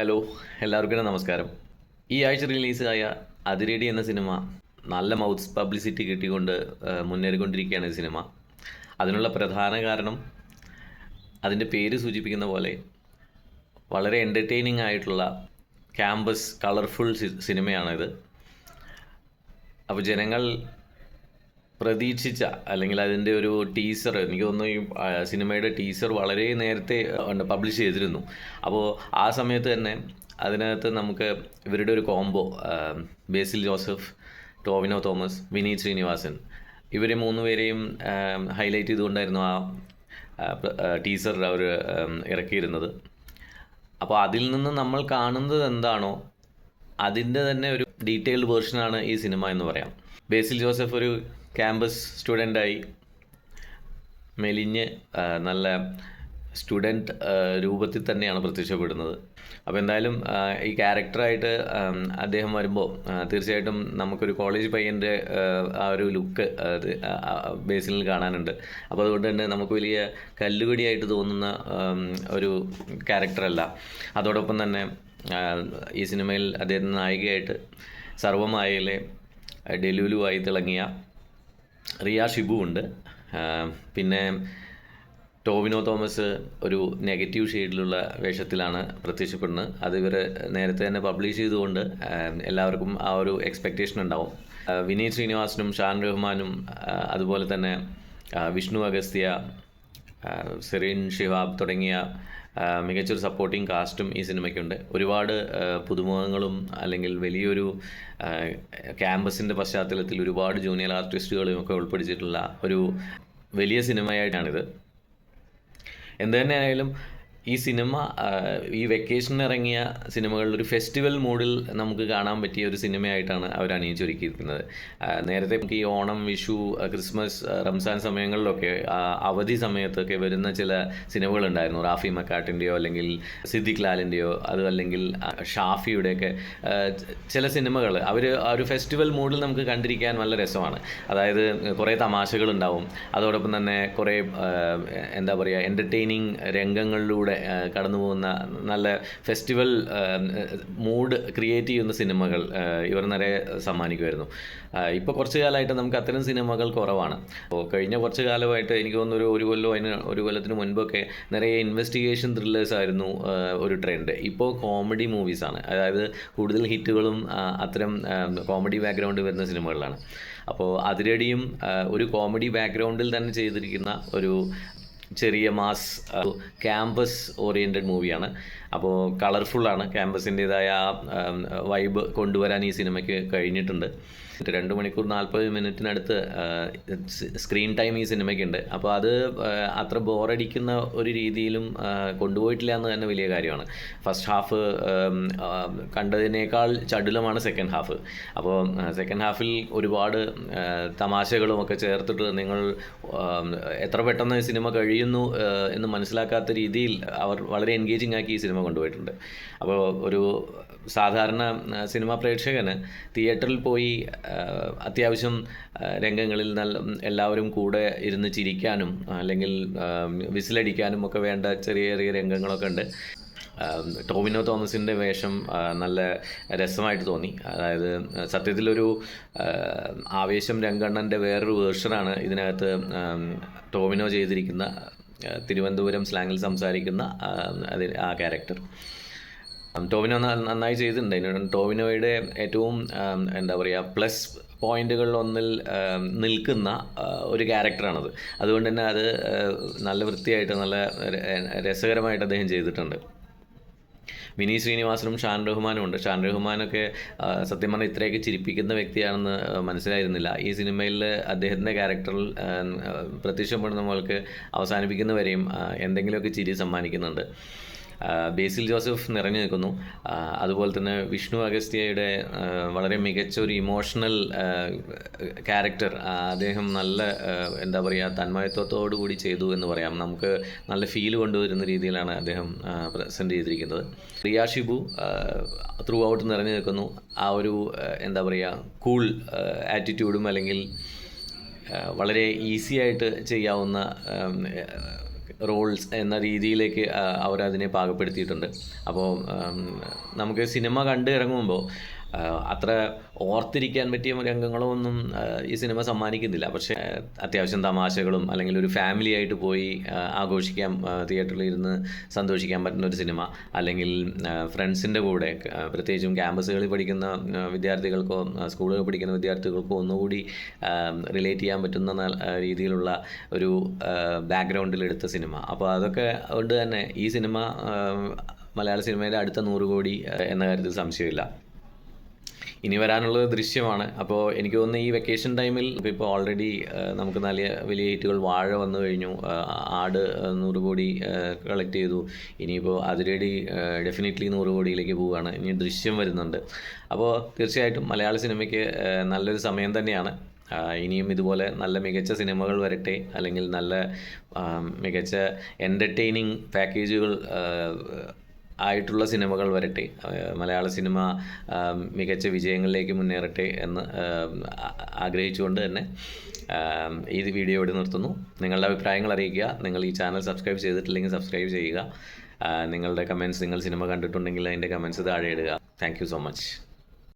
Hello, എല്ലാവർക്കും നമസ്കാരം. ഈ ആഴ്ച റിലീസായ അതിരടി എന്ന സിനിമ നല്ല മൗത്ത് പബ്ലിസിറ്റി കിട്ടിക്കൊണ്ട് മുന്നേറിക്കൊണ്ടിരിക്കുകയാണ് ഈ സിനിമ. അതിനുള്ള പ്രധാന കാരണം അതിൻ്റെ പേര് സൂചിപ്പിക്കുന്ന പോലെ വളരെ എൻ്റർടൈനിങ് ആയിട്ടുള്ള ക്യാമ്പസ് കളർഫുൾ സിനിമയാണിത്. അപ്പോൾ ജനങ്ങൾ പ്രതീക്ഷിച്ച അല്ലെങ്കിൽ അതിൻ്റെ ഒരു ടീസർ, എനിക്ക് തോന്നുന്നു ഈ സിനിമയുടെ ടീസർ വളരെ നേരത്തെ പബ്ലിഷ് ചെയ്തിരുന്നു. അപ്പോൾ ആ സമയത്ത് തന്നെ അതിനകത്ത് നമുക്ക് ഇവരുടെ ഒരു കോംബോ, ബേസിൽ ജോസഫ്, ടോവിനോ തോമസ്, വിനീത് ശ്രീനിവാസൻ, ഇവരെ മൂന്നുപേരെയും ഹൈലൈറ്റ് ചെയ്തുകൊണ്ടായിരുന്നു ആ ടീസർ അവർ ഇറക്കിയിരുന്നത്. അപ്പോൾ അതിൽ നിന്ന് നമ്മൾ കാണുന്നത് എന്താണോ അതിൻ്റെ തന്നെ ഒരു ഡീറ്റെയിൽഡ് വേർഷനാണ് ഈ സിനിമ എന്ന് പറയാം. ബേസിൽ ജോസഫ് ഒരു ക്യാമ്പസ് സ്റ്റുഡൻ്റായി മെലിഞ്ഞ് നല്ല സ്റ്റുഡൻറ്റ് രൂപത്തിൽ തന്നെയാണ് പ്രത്യക്ഷപ്പെടുന്നത്. അപ്പോൾ എന്തായാലും ഈ ക്യാരക്ടറായിട്ട് അദ്ദേഹം വരുമ്പോൾ തീർച്ചയായിട്ടും നമുക്കൊരു കോളേജ് പയ്യൻ്റെ ആ ഒരു ലുക്ക് അത് ബേസിലിൽ കാണാനുണ്ട്. അപ്പോൾ അതുകൊണ്ട് തന്നെ നമുക്ക് വലിയ കല്ലുകടിയായിട്ട് തോന്നുന്ന ഒരു ക്യാരക്ടറല്ല. അതോടൊപ്പം തന്നെ ഈ സിനിമയിൽ അദ്ദേഹത്തിൻ്റെ നായികയായിട്ട് സർവമായയിലെ ഡെലുലുവായി തിളങ്ങിയ റിയ ഷിബു ഉണ്ട്. പിന്നെ ടോവിനോ തോമസ് ഒരു നെഗറ്റീവ് ഷെയ്ഡിലുള്ള വേഷത്തിലാണ് പ്രത്യക്ഷപ്പെടുന്നത്. അത് ഇവർ നേരത്തെ തന്നെ പബ്ലിഷ് ചെയ്തുകൊണ്ട് എല്ലാവർക്കും ആ ഒരു എക്സ്പെക്റ്റേഷൻ ഉണ്ടാവും. വിനീത് ശ്രീനിവാസനും ഷാൻ റഹ്മാനും അതുപോലെ തന്നെ വിഷ്ണു അഗസ്ത്യ, സെറീൻ ഷിഹാബ് തുടങ്ങിയ മികച്ചൊരു സപ്പോർട്ടിംഗ് കാസ്റ്റും ഈ സിനിമയ്ക്കുണ്ട്. ഒരുപാട് പുതുമുഖങ്ങളും അല്ലെങ്കിൽ വലിയൊരു ക്യാമ്പസിൻ്റെ പശ്ചാത്തലത്തിൽ ഒരുപാട് ജൂനിയർ ആർട്ടിസ്റ്റുകളും ഒക്കെ ഉൾപ്പെടുത്തിയിട്ടുള്ള ഒരു വലിയ സിനിമയായിട്ടാണിത്. എന്ത് തന്നെയായാലും ഈ സിനിമ ഈ വെക്കേഷനിൽ ഇറങ്ങിയ സിനിമകളിൽ ഒരു ഫെസ്റ്റിവൽ മൂഡിൽ നമുക്ക് കാണാൻ പറ്റിയ ഒരു സിനിമയായിട്ടാണ് അവർ അണിയിച്ചൊരുക്കിയിരിക്കുന്നത്. നേരത്തെ നമുക്ക് ഈ ഓണം, വിഷു, ക്രിസ്മസ്, റംസാൻ സമയങ്ങളിലൊക്കെ അവധി സമയത്തൊക്കെ വരുന്ന ചില സിനിമകളുണ്ടായിരുന്നു. റാഫി മക്കാട്ടിൻ്റെയോ അല്ലെങ്കിൽ സിദ്ദിഖ് ലാലിൻ്റെയോ അത് അല്ലെങ്കിൽ ഷാഫിയുടെയൊക്കെ ചില സിനിമകൾ അവർ ആ ഒരു ഫെസ്റ്റിവൽ മൂഡിൽ നമുക്ക് കണ്ടിരിക്കാൻ നല്ല രസമാണ്. അതായത് കുറേ തമാശകളുണ്ടാവും, അതോടൊപ്പം തന്നെ കുറേ എന്താ പറയുക എൻ്റർടൈനിങ് രംഗങ്ങളിലൂടെ കടന്നു പോകുന്ന നല്ല ഫെസ്റ്റിവൽ മൂഡ് ക്രിയേറ്റ് ചെയ്യുന്ന സിനിമകൾ ഇവർ നിറയെ സമ്മാനിക്കുമായിരുന്നു. ഇപ്പോൾ കുറച്ച് കാലമായിട്ട് നമുക്ക് അത്തരം സിനിമകൾ കുറവാണ്. അപ്പോൾ കഴിഞ്ഞ കുറച്ച് കാലമായിട്ട് എനിക്ക് തോന്നുന്നു ഒരു കൊല്ലത്തിന് മുൻപൊക്കെ നിറയെ ഇൻവെസ്റ്റിഗേഷൻ ത്രില്ലേഴ്സ് ആയിരുന്നു ഒരു ട്രെൻഡ്. ഇപ്പോൾ കോമഡി മൂവീസാണ്, അതായത് കൂടുതൽ ഹിറ്റുകളും അത്തരം കോമഡി ബാക്ക്ഗ്രൗണ്ട് വരുന്ന സിനിമകളിലാണ്. അപ്പോൾ അതിരടിയും ഒരു കോമഡി ബാക്ക്ഗ്രൗണ്ടിൽ തന്നെ ചെയ്തിരിക്കുന്ന ഒരു ചെറിയ മാസ് ക്യാമ്പസ് ഓറിയൻറ്റഡ് മൂവിയാണ്. അപ്പോൾ കളർഫുള്ളാണ്. ക്യാമ്പസിൻ്റേതായ വൈബ് കൊണ്ടുവരാൻ ഈ സിനിമയ്ക്ക് കഴിഞ്ഞിട്ടുണ്ട്. 2 മണിക്കൂർ 40 മിനിറ്റിനടുത്ത് സ്ക്രീൻ ടൈം ഈ സിനിമയ്ക്കുണ്ട്. അപ്പോൾ അത് അത്ര ബോറടിക്കുന്ന ഒരു രീതിയിലും കൊണ്ടുപോയിട്ടില്ല എന്ന് തന്നെ വലിയ കാര്യമാണ്. ഫസ്റ്റ് ഹാഫ് കണ്ടതിനേക്കാൾ ചടുലമാണ് സെക്കൻഡ് ഹാഫ്. അപ്പോൾ സെക്കൻഡ് ഹാഫിൽ ഒരുപാട് തമാശകളും ഒക്കെ ചേർത്തിട്ട് നിങ്ങൾ എത്ര പെട്ടെന്ന് സിനിമ കഴിയുന്നു എന്ന് മനസ്സിലാക്കാത്ത രീതിയിൽ അവർ വളരെ എൻഗേജിങ് ആക്കി ഈ സിനിമ കൊണ്ടുപോയിട്ടുണ്ട്. അപ്പോൾ ഒരു സാധാരണ സിനിമാ പ്രേക്ഷകന് തിയേറ്ററിൽ പോയി അത്യാവശ്യം രംഗങ്ങളിൽ എല്ലാവരും കൂടെ ഇരുന്ന് ചിരിക്കാനും അല്ലെങ്കിൽ വിസിലടിക്കാനും ഒക്കെ വേണ്ട ചെറിയ ചെറിയ രംഗങ്ങളൊക്കെ ഉണ്ട്. ടോവിനോ തോമസിൻ്റെ വേഷം നല്ല രസമായിട്ട് തോന്നി. അതായത് സത്യത്തിലൊരു ആവേശം രംഗണ്ണൻ്റെ വേറൊരു വേർഷനാണ് ഇതിനകത്ത് ടോവിനോ ചെയ്തിരിക്കുന്ന, തിരുവനന്തപുരം സ്ലാങ്ങിൽ സംസാരിക്കുന്ന ആ ക്യാരക്ടർ. ടോവിനോ നന്നായി ചെയ്തിട്ടുണ്ട്. ടോവിനോയുടെ ഏറ്റവും എന്താ പറയുക പ്ലസ് പോയിന്റുകളിലൊന്നിൽ നിൽക്കുന്ന ഒരു ക്യാരക്ടറാണത്. അതുകൊണ്ട് തന്നെ അത് നല്ല വൃത്തിയായിട്ട് നല്ല രസകരമായിട്ട് അദ്ദേഹം ചെയ്തിട്ടുണ്ട്. വിനീത് ശ്രീനിവാസനും ഷാൻ റഹ്മാനും ഉണ്ട്. ഷാൻ റഹ്മാനൊക്കെ സത്യം പറഞ്ഞാൽ ഇത്രയൊക്കെ ചിരിപ്പിക്കുന്ന വ്യക്തിയാണെന്ന് മനസ്സിലായിരുന്നില്ല. ഈ സിനിമയിൽ അദ്ദേഹത്തിൻ്റെ ക്യാരക്ടറിൽ പ്രത്യക്ഷപ്പെടുന്ന നമ്മൾക്ക് അവസാനിപ്പിക്കുന്നവരെയും എന്തെങ്കിലുമൊക്കെ ചിരി സമ്മാനിക്കുന്നുണ്ട്. ബേസിൽ ജോസഫ് നിറഞ്ഞു നിൽക്കുന്നു. അതുപോലെ തന്നെ വിഷ്ണു അഗസ്ത്യയുടെ വളരെ മികച്ച ഒരു ഇമോഷണൽ ക്യാരക്ടർ അദ്ദേഹം നല്ല എന്താ പറയുക തന്മയത്വത്തോടു കൂടി ചെയ്തു എന്ന് പറയാം. നമുക്ക് നല്ല ഫീൽ കൊണ്ടുവരുന്ന രീതിയിലാണ് അദ്ദേഹം പ്രസൻറ്റ് ചെയ്തിരിക്കുന്നത്. റിയ ഷിബു ത്രൂ ഔട്ട് നിറഞ്ഞു നിൽക്കുന്നു. ആ ഒരു എന്താ പറയുക കൂൾ ആറ്റിറ്റ്യൂഡും അല്ലെങ്കിൽ വളരെ ഈസി ആയിട്ട് ചെയ്യാവുന്ന റോൾസ് എന്ന രീതിയിലേക്ക് അവരതിനെ പാകപ്പെടുത്തിയിട്ടുണ്ട്. അപ്പോൾ നമുക്ക് സിനിമ കണ്ട് ഇറങ്ങുമ്പോൾ അത്ര ഓർത്തിരിക്കാൻ പറ്റിയ രംഗങ്ങളോ ഒന്നും ഈ സിനിമ സമ്മാനിക്കുന്നില്ല. പക്ഷേ അത്യാവശ്യം തമാശകളും അല്ലെങ്കിൽ ഒരു ഫാമിലി ആയിട്ട് പോയി ആഘോഷിക്കാൻ തിയേറ്ററിൽ ഇരുന്ന് സന്തോഷിക്കാൻ പറ്റുന്ന ഒരു സിനിമ, അല്ലെങ്കിൽ ഫ്രണ്ട്സിൻ്റെ കൂടെ പ്രത്യേകിച്ചും ക്യാമ്പസുകളിൽ പഠിക്കുന്ന വിദ്യാർത്ഥികൾക്കോ സ്കൂളുകളിൽ പഠിക്കുന്ന വിദ്യാർത്ഥികൾക്കോ ഒന്നുകൂടി റിലേറ്റ് ചെയ്യാൻ പറ്റുന്ന രീതിയിലുള്ള ഒരു ബാക്ക്ഗ്രൗണ്ടിലെടുത്ത സിനിമ. അപ്പോൾ അതൊക്കെ കൊണ്ട് തന്നെ ഈ സിനിമ മലയാള സിനിമയിലെ അടുത്ത 100 കോടി എന്ന കാര്യത്തിൽ സംശയമില്ല. ഇനി വരാനുള്ളത് ദൃശ്യമാണ്. അപ്പോൾ എനിക്ക് തോന്നുന്നു ഈ വെക്കേഷൻ ടൈമിൽ ഇപ്പോൾ ഓൾറെഡി നമുക്ക് വലിയ ഹിറ്റുകൾ വാഴ വന്നു കഴിഞ്ഞു, ആട് 100 കോടി കളക്ട് ചെയ്തു, ഇനിയിപ്പോൾ അതിരടി ഡെഫിനറ്റ്ലി 100 കോടിയിലേക്ക് പോവുകയാണ്, ഇനി ദൃശ്യം വരുന്നുണ്ട്. അപ്പോൾ തീർച്ചയായിട്ടും മലയാള സിനിമയ്ക്ക് നല്ലൊരു സമയം തന്നെയാണ്. ഇനിയും ഇതുപോലെ നല്ല മികച്ച സിനിമകൾ വരട്ടെ, അല്ലെങ്കിൽ നല്ല മികച്ച എൻ്റർടൈനിങ് പാക്കേജുകൾ ആയിട്ടുള്ള സിനിമകൾ വരട്ടെ, മലയാള സിനിമ മികച്ച വിജയങ്ങളിലേക്ക് മുന്നേറട്ടെ എന്ന് ആഗ്രഹിച്ചുകൊണ്ട് തന്നെ ഈ വീഡിയോ ഇവിടെ നിർത്തുന്നു. നിങ്ങളുടെ അഭിപ്രായങ്ങൾ അറിയിക്കുക. നിങ്ങൾ ഈ ചാനൽ സബ്സ്ക്രൈബ് ചെയ്തിട്ടില്ലെങ്കിൽ സബ്സ്ക്രൈബ് ചെയ്യുക. നിങ്ങളുടെ കമൻറ്റ്സ്, നിങ്ങൾ സിനിമ കണ്ടിട്ടുണ്ടെങ്കിൽ അതിൻ്റെ കമൻറ്റ്സ് താഴെ ഇടുക. Thank you so much.